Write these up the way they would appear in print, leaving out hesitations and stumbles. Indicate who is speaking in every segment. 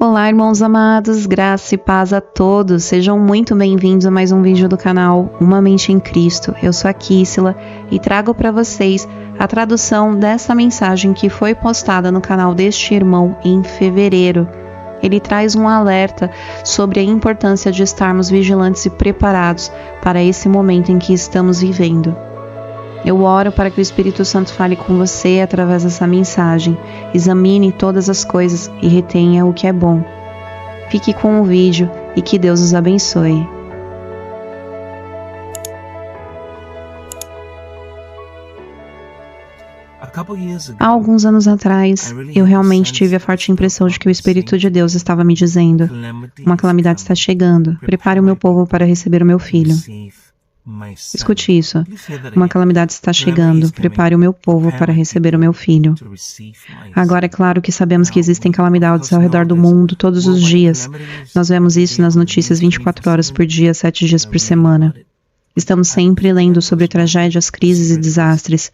Speaker 1: Olá, irmãos amados, graça e paz a todos. Sejam muito bem-vindos a mais um vídeo do canal Uma Mente em Cristo. Eu sou a Kissila e trago para vocês a tradução dessa mensagem que foi postada no canal deste irmão em fevereiro. Ele traz um alerta sobre a importância de estarmos vigilantes e preparados para esse momento em que estamos vivendo. Eu oro para que o Espírito Santo fale com você através dessa mensagem. Examine todas as coisas e retenha o que é bom. Fique com o vídeo e que Deus os abençoe. Há alguns anos atrás, eu realmente tive a forte impressão de que o Espírito de Deus estava me dizendo: uma calamidade está chegando, prepare o meu povo para receber o meu filho. Escute isso. Uma calamidade está chegando. Prepare o meu povo para receber o meu filho. Agora, é claro que sabemos que existem calamidades ao redor do mundo todos os dias. Nós vemos isso nas notícias 24 horas por dia, 7 dias por semana. Estamos sempre lendo sobre tragédias, crises e desastres.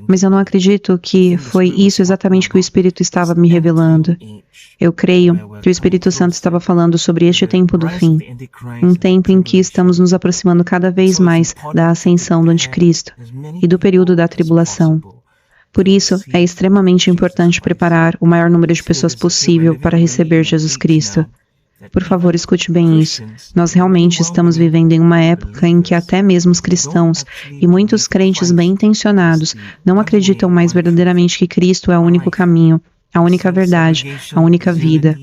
Speaker 1: Mas eu não acredito que foi isso exatamente que o Espírito estava me revelando. Eu creio que o Espírito Santo estava falando sobre este tempo do fim. Um tempo em que estamos nos aproximando cada vez mais da ascensão do Anticristo e do período da tribulação. Por isso, é extremamente importante preparar o maior número de pessoas possível para receber Jesus Cristo. Por favor, escute bem isso. Nós realmente estamos vivendo em uma época em que até mesmo os cristãos e muitos crentes bem-intencionados não acreditam mais verdadeiramente que Cristo é o único caminho, a única verdade, a única vida.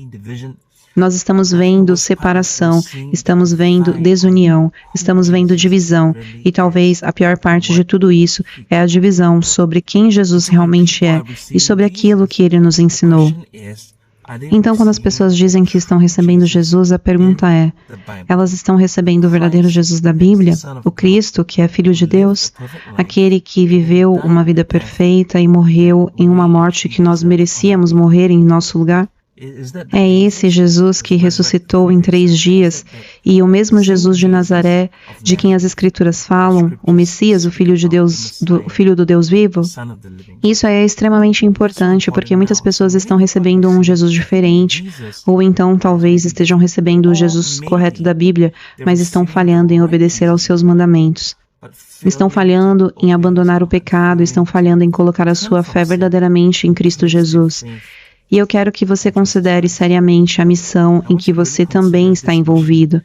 Speaker 1: Nós estamos vendo separação, estamos vendo desunião, estamos vendo divisão, e talvez a pior parte de tudo isso é a divisão sobre quem Jesus realmente é e sobre aquilo que Ele nos ensinou. Então, quando as pessoas dizem que estão recebendo Jesus, a pergunta é: elas estão recebendo o verdadeiro Jesus da Bíblia? O Cristo, que é Filho de Deus? Aquele que viveu uma vida perfeita e morreu em uma morte que nós merecíamos morrer em nosso lugar? É esse Jesus que ressuscitou em 3 dias e o mesmo Jesus de Nazaré, de quem as Escrituras falam, o Messias, o Filho de Deus, o Filho do Deus vivo? Isso é extremamente importante porque muitas pessoas estão recebendo um Jesus diferente, ou então talvez estejam recebendo o Jesus correto da Bíblia, mas estão falhando em obedecer aos seus mandamentos. Estão falhando em abandonar o pecado, estão falhando em colocar a sua fé verdadeiramente em Cristo Jesus. E eu quero que você considere seriamente a missão em que você também está envolvido.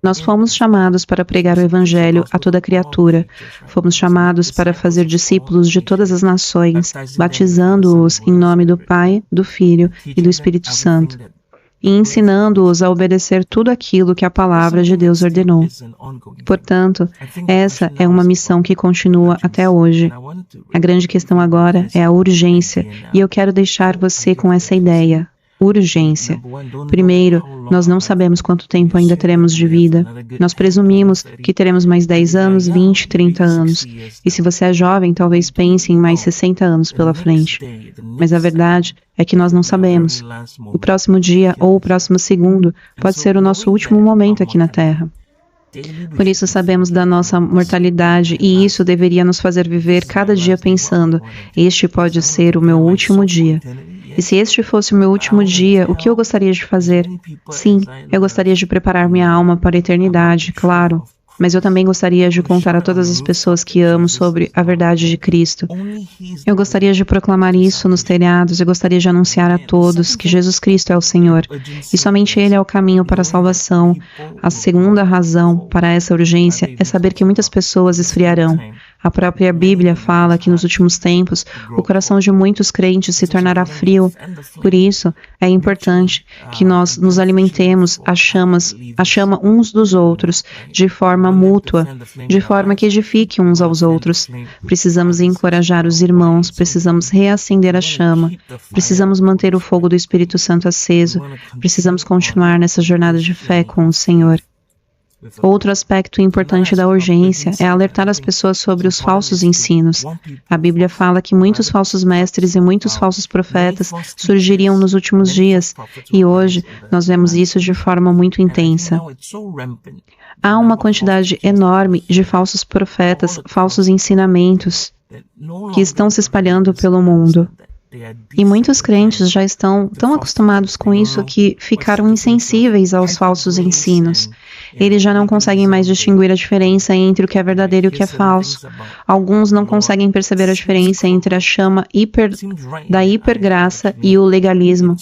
Speaker 1: Nós fomos chamados para pregar o Evangelho a toda criatura. Fomos chamados para fazer discípulos de todas as nações, batizando-os em nome do Pai, do Filho e do Espírito Santo, e ensinando-os a obedecer tudo aquilo que a palavra de Deus ordenou. Portanto, essa é uma missão que continua até hoje. A grande questão agora é a urgência, e eu quero deixar você com essa ideia. Urgência. Primeiro, nós não sabemos quanto tempo ainda teremos de vida. Nós presumimos que teremos mais 10 anos, 20, 30 anos. E se você é jovem, talvez pense em mais 60 anos pela frente. Mas a verdade é que nós não sabemos. O próximo dia ou o próximo segundo pode ser o nosso último momento aqui na Terra. Por isso sabemos da nossa mortalidade e isso deveria nos fazer viver cada dia pensando: este pode ser o meu último dia. E se este fosse o meu último dia, o que eu gostaria de fazer? Sim, eu gostaria de preparar minha alma para a eternidade, claro. Mas eu também gostaria de contar a todas as pessoas que amo sobre a verdade de Cristo. Eu gostaria de proclamar isso nos telhados, eu gostaria de anunciar a todos que Jesus Cristo é o Senhor. E somente Ele é o caminho para a salvação. A segunda razão para essa urgência é saber que muitas pessoas esfriarão. A própria Bíblia fala que nos últimos tempos o coração de muitos crentes se tornará frio. Por isso, é importante que nós nos alimentemos a chama uns dos outros de forma mútua, de forma que edifique uns aos outros. Precisamos encorajar os irmãos, precisamos reacender a chama, precisamos manter o fogo do Espírito Santo aceso, precisamos continuar nessa jornada de fé com o Senhor. Outro aspecto importante da urgência é alertar as pessoas sobre os falsos ensinos. A Bíblia fala que muitos falsos mestres e muitos falsos profetas surgiriam nos últimos dias, e hoje nós vemos isso de forma muito intensa. Há uma quantidade enorme de falsos profetas, falsos ensinamentos que estão se espalhando pelo mundo. E muitos crentes já estão tão acostumados com isso que ficaram insensíveis aos falsos ensinos. Eles já não conseguem mais distinguir a diferença entre o que é verdadeiro e o que é falso. Alguns não conseguem perceber a diferença entre a chama da hipergraça e o legalismo.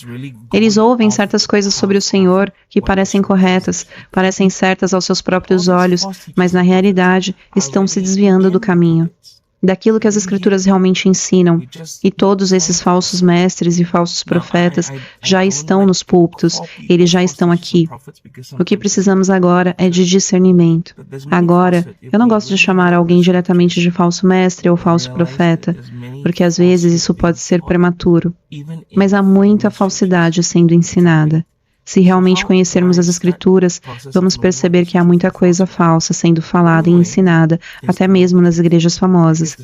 Speaker 1: Eles ouvem certas coisas sobre o Senhor que parecem corretas, parecem certas aos seus próprios olhos, mas na realidade estão se desviando do caminho, daquilo que as Escrituras realmente ensinam. E todos esses falsos mestres e falsos profetas já estão nos púlpitos, eles já estão aqui. O que precisamos agora é de discernimento. Agora, eu não gosto de chamar alguém diretamente de falso mestre ou falso profeta, porque às vezes isso pode ser prematuro, mas há muita falsidade sendo ensinada. Se realmente conhecermos as Escrituras, vamos perceber que há muita coisa falsa sendo falada e ensinada, até mesmo nas igrejas famosas.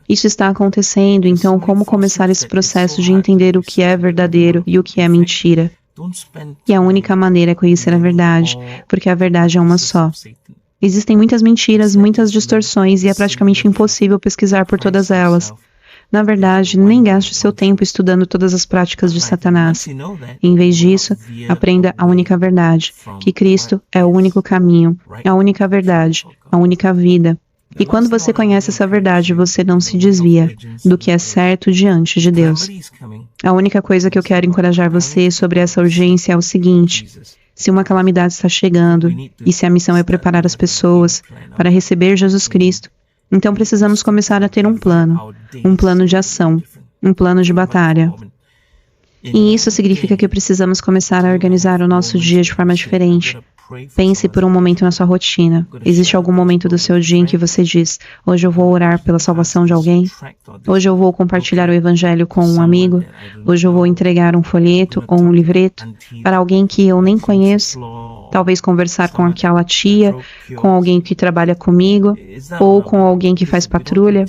Speaker 1: Isso está acontecendo, então como começar esse processo de entender o que é verdadeiro e o que é mentira? E a única maneira é conhecer a verdade, porque a verdade é uma só. Existem muitas mentiras, muitas distorções e é praticamente impossível pesquisar por todas elas. Na verdade, nem gaste seu tempo estudando todas as práticas de Satanás. Em vez disso, aprenda a única verdade, que Cristo é o único caminho, a única verdade, a única vida. E quando você conhece essa verdade, você não se desvia do que é certo diante de Deus. A única coisa que eu quero encorajar você sobre essa urgência é o seguinte: se uma calamidade está chegando e se a missão é preparar as pessoas para receber Jesus Cristo, então precisamos começar a ter um plano de ação, um plano de batalha. E isso significa que precisamos começar a organizar o nosso dia de forma diferente. Pense por um momento na sua rotina. Existe algum momento do seu dia em que você diz: hoje eu vou orar pela salvação de alguém? Hoje eu vou compartilhar o Evangelho com um amigo? Hoje eu vou entregar um folheto ou um livreto para alguém que eu nem conheço? Talvez conversar com aquela tia, com alguém que trabalha comigo, ou com alguém que faz patrulha.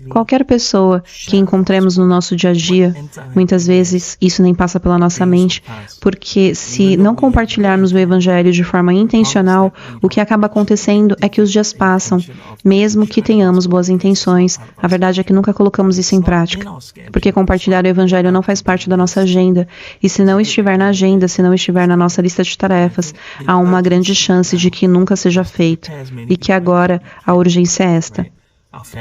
Speaker 1: Qualquer pessoa que encontremos no nosso dia a dia, muitas vezes isso nem passa pela nossa mente, porque se não compartilharmos o Evangelho de forma intencional, o que acaba acontecendo é que os dias passam, mesmo que tenhamos boas intenções. A verdade é que nunca colocamos isso em prática, porque compartilhar o Evangelho não faz parte da nossa agenda, e se não estiver na agenda, se não estiver na nossa lista de tarefas, há uma grande chance de que nunca seja feito, e que agora a urgência é esta: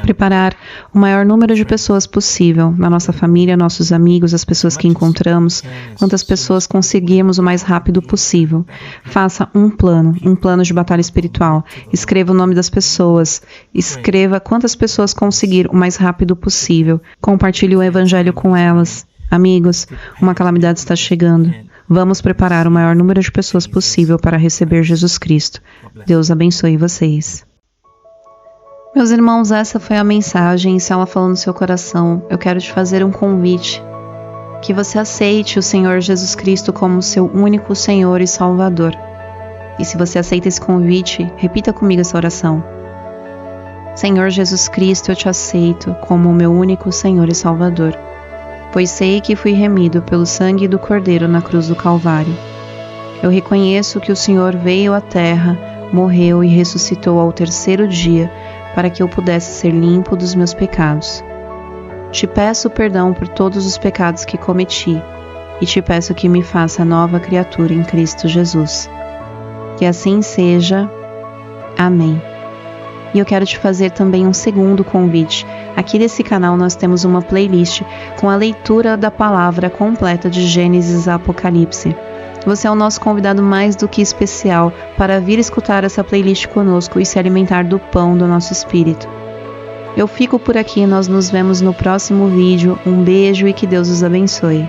Speaker 1: preparar o maior número de pessoas possível, na nossa família, nossos amigos, as pessoas que encontramos, quantas pessoas conseguirmos o mais rápido possível. Faça um plano de batalha espiritual. Escreva o nome das pessoas, escreva quantas pessoas conseguir o mais rápido possível. Compartilhe o Evangelho com elas. Amigos, uma calamidade está chegando. Vamos preparar o maior número de pessoas possível para receber Jesus Cristo. Deus abençoe vocês. Meus irmãos, essa foi a mensagem. Se ela falou no seu coração, eu quero te fazer um convite. Que você aceite o Senhor Jesus Cristo como seu único Senhor e Salvador. E se você aceita esse convite, repita comigo essa oração. Senhor Jesus Cristo, eu te aceito como o meu único Senhor e Salvador, pois sei que fui remido pelo sangue do Cordeiro na cruz do Calvário. Eu reconheço que o Senhor veio à terra, morreu e ressuscitou ao terceiro dia, para que eu pudesse ser limpo dos meus pecados. Te peço perdão por todos os pecados que cometi, e te peço que me faça nova criatura em Cristo Jesus. Que assim seja. Amém. E eu quero te fazer também um segundo convite. Aqui nesse canal nós temos uma playlist com a leitura da palavra completa de Gênesis a Apocalipse. Você é o nosso convidado mais do que especial para vir escutar essa playlist conosco e se alimentar do pão do nosso espírito. Eu fico por aqui, nós nos vemos no próximo vídeo. Um beijo e que Deus os abençoe.